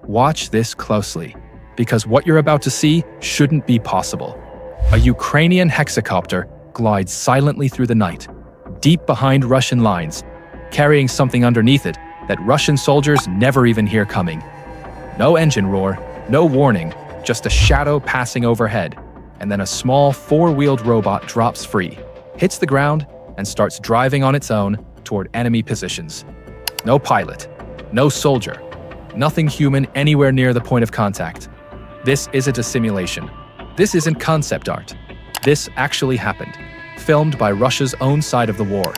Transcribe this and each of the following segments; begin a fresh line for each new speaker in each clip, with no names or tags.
Watch this closely, because what you're about to see shouldn't be possible. A Ukrainian hexacopter glides silently through the night, deep behind Russian lines, carrying something underneath it that Russian soldiers never even hear coming. No engine roar, no warning, just a shadow passing overhead, and then a small four-wheeled robot drops free, hits the ground, and starts driving on its own toward enemy positions. No pilot, no soldier, nothing human anywhere near the point of contact. This isn't a simulation. This isn't concept art. This actually happened, filmed by Russia's own side of the war,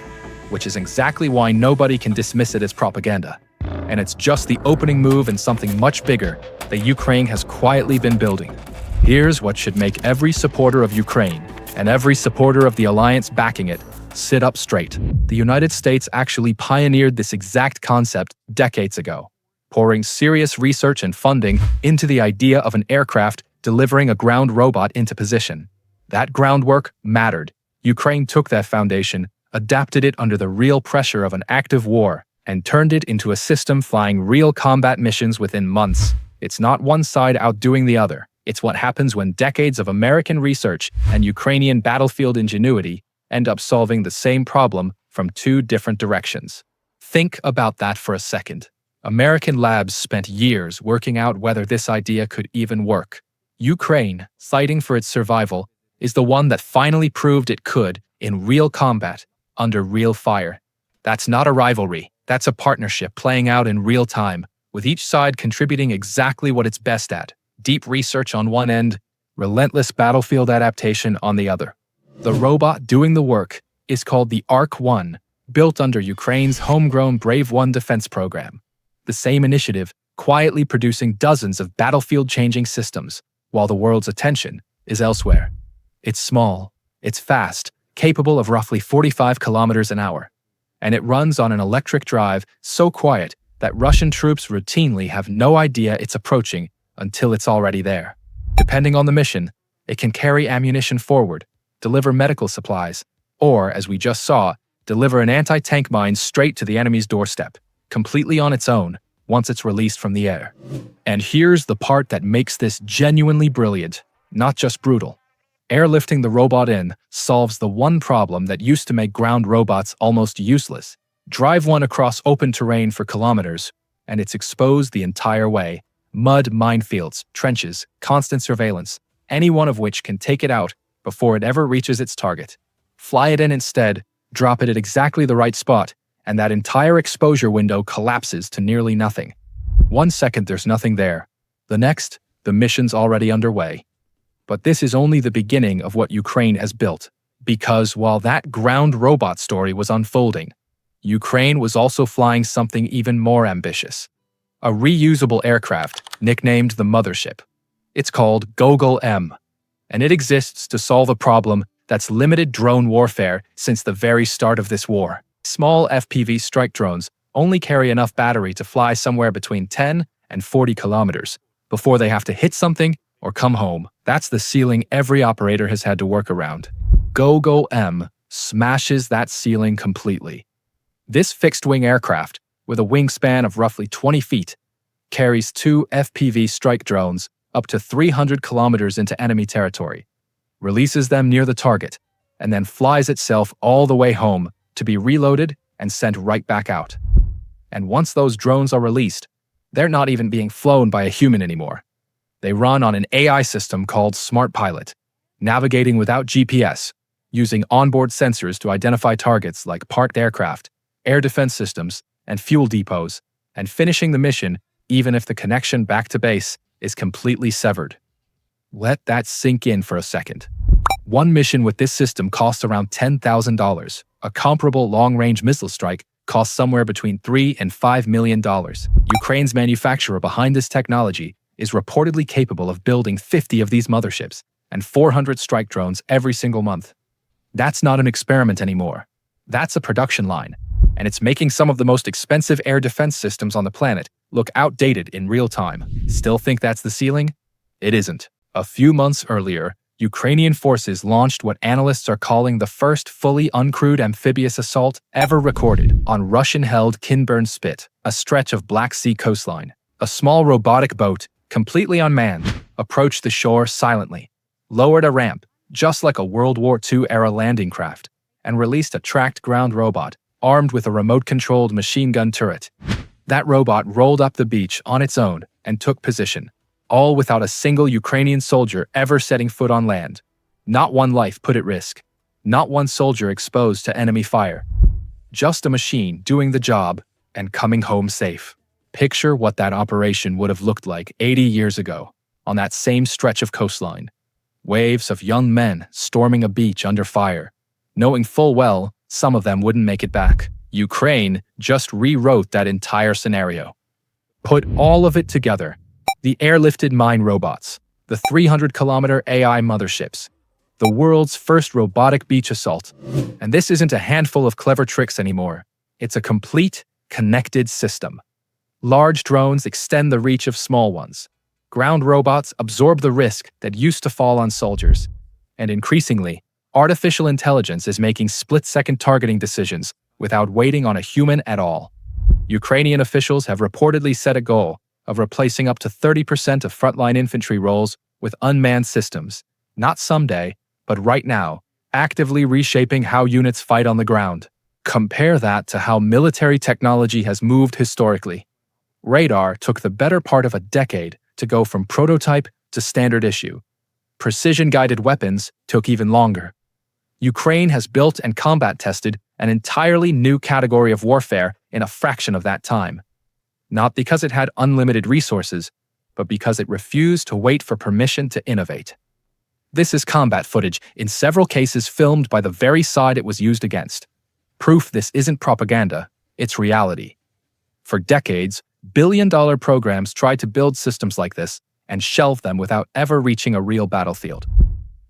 which is exactly why nobody can dismiss it as propaganda. And it's just the opening move in something much bigger that Ukraine has quietly been building. Here's what should make every supporter of Ukraine, and every supporter of the alliance backing it, sit up straight. The United States actually pioneered this exact concept decades ago, pouring serious research and funding into the idea of an aircraft delivering a ground robot into position. That groundwork mattered. Ukraine took that foundation, adapted it under the real pressure of an active war, and turned it into a system flying real combat missions within months. It's not one side outdoing the other. It's what happens when decades of American research and Ukrainian battlefield ingenuity end up solving the same problem from two different directions. Think about that for a second. American labs spent years working out whether this idea could even work. Ukraine, fighting for its survival, is the one that finally proved it could in real combat, under real fire. That's not a rivalry. That's a partnership playing out in real time, with each side contributing exactly what it's best at. Deep research on one end, relentless battlefield adaptation on the other. The robot doing the work is called the ARC-1, built under Ukraine's homegrown Brave One defense program. The same initiative, quietly producing dozens of battlefield-changing systems, while the world's attention is elsewhere. It's small, it's fast, capable of roughly 45 kilometers an hour, and it runs on an electric drive so quiet that Russian troops routinely have no idea it's approaching until it's already there. Depending on the mission, it can carry ammunition forward, deliver medical supplies, or, as we just saw, deliver an anti-tank mine straight to the enemy's doorstep, completely on its own, once it's released from the air. And here's the part that makes this genuinely brilliant, not just brutal. Airlifting the robot in solves the one problem that used to make ground robots almost useless. Drive one across open terrain for kilometers, and it's exposed the entire way. Mud, minefields, trenches, constant surveillance, any one of which can take it out before it ever reaches its target. Fly it in instead, drop it at exactly the right spot, and that entire exposure window collapses to nearly nothing. 1 second there's nothing there. The next, the mission's already underway. But this is only the beginning of what Ukraine has built, because while that ground robot story was unfolding, Ukraine was also flying something even more ambitious. A reusable aircraft nicknamed the Mothership. It's called GOGOL-M, and it exists to solve a problem that's limited drone warfare since the very start of this war. Small FPV strike drones only carry enough battery to fly somewhere between 10 and 40 kilometers before they have to hit something or come home. That's the ceiling every operator has had to work around. GOGOL-M smashes that ceiling completely. This fixed-wing aircraft, with a wingspan of roughly 20 feet, carries 2 FPV strike drones up to 300 kilometers into enemy territory, releases them near the target, and then flies itself all the way home to be reloaded and sent right back out. And once those drones are released, they're not even being flown by a human anymore. They run on an AI system called Smart Pilot, navigating without GPS, using onboard sensors to identify targets like parked aircraft, air defense systems, and fuel depots, and finishing the mission even if the connection back to base is completely severed. Let that sink in for a second. One mission with this system costs around $10,000. A comparable long-range missile strike costs somewhere between $3 and $5 million. Ukraine's manufacturer behind this technology is reportedly capable of building 50 of these motherships and 400 strike drones every single month. That's not an experiment anymore. That's a production line, and it's making some of the most expensive air defense systems on the planet look outdated in real time. Still think that's the ceiling? It isn't. A few months earlier, Ukrainian forces launched what analysts are calling the first fully uncrewed amphibious assault ever recorded on Russian-held Kinburn Spit, a stretch of Black Sea coastline. A small robotic boat, completely unmanned, approached the shore silently, lowered a ramp, just like a World War II-era landing craft, and released a tracked ground robot, armed with a remote-controlled machine gun turret. That robot rolled up the beach on its own and took position, all without a single Ukrainian soldier ever setting foot on land. Not one life put at risk. Not one soldier exposed to enemy fire. Just a machine doing the job and coming home safe. Picture what that operation would have looked like 80 years ago, on that same stretch of coastline. Waves of young men storming a beach under fire, knowing full well some of them wouldn't make it back. Ukraine just rewrote that entire scenario. Put all of it together. The airlifted mine robots, the 300-kilometer AI motherships, the world's first robotic beach assault. And this isn't a handful of clever tricks anymore. It's a complete, connected system. Large drones extend the reach of small ones. Ground robots absorb the risk that used to fall on soldiers. And increasingly, artificial intelligence is making split-second targeting decisions without waiting on a human at all. Ukrainian officials have reportedly set a goal of replacing up to 30% of frontline infantry roles with unmanned systems, not someday, but right now, actively reshaping how units fight on the ground. Compare that to how military technology has moved historically. Radar took the better part of a decade to go from prototype to standard issue. Precision-guided weapons took even longer. Ukraine has built and combat-tested an entirely new category of warfare in a fraction of that time. Not because it had unlimited resources, but because it refused to wait for permission to innovate. This is combat footage, in several cases filmed by the very side it was used against. Proof this isn't propaganda, it's reality. For decades, billion-dollar programs tried to build systems like this and shelved them without ever reaching a real battlefield.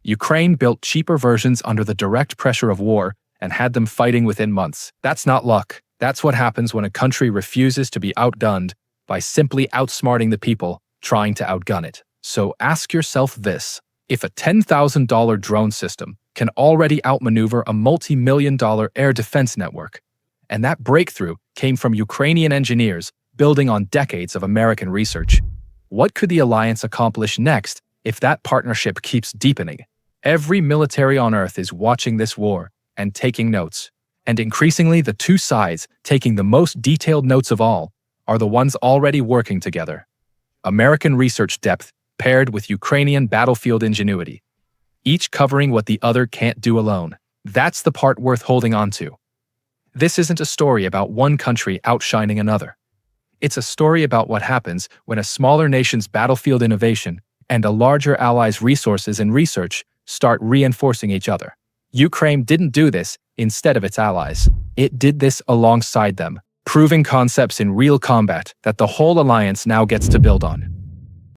Ukraine built cheaper versions under the direct pressure of war and had them fighting within months. That's not luck. That's what happens when a country refuses to be outgunned by simply outsmarting the people trying to outgun it. So ask yourself this: if a $10,000 drone system can already outmaneuver a multi-million-dollar air defense network, and that breakthrough came from Ukrainian engineers building on decades of American research, what could the alliance accomplish next if that partnership keeps deepening? Every military on Earth is watching this war and taking notes. And increasingly, the two sides taking the most detailed notes of all are the ones already working together. American research depth paired with Ukrainian battlefield ingenuity, each covering what the other can't do alone. That's the part worth holding on to. This isn't a story about one country outshining another. It's a story about what happens when a smaller nation's battlefield innovation and a larger ally's resources and research start reinforcing each other. Ukraine didn't do this instead of its allies. It did this alongside them, proving concepts in real combat that the whole alliance now gets to build on.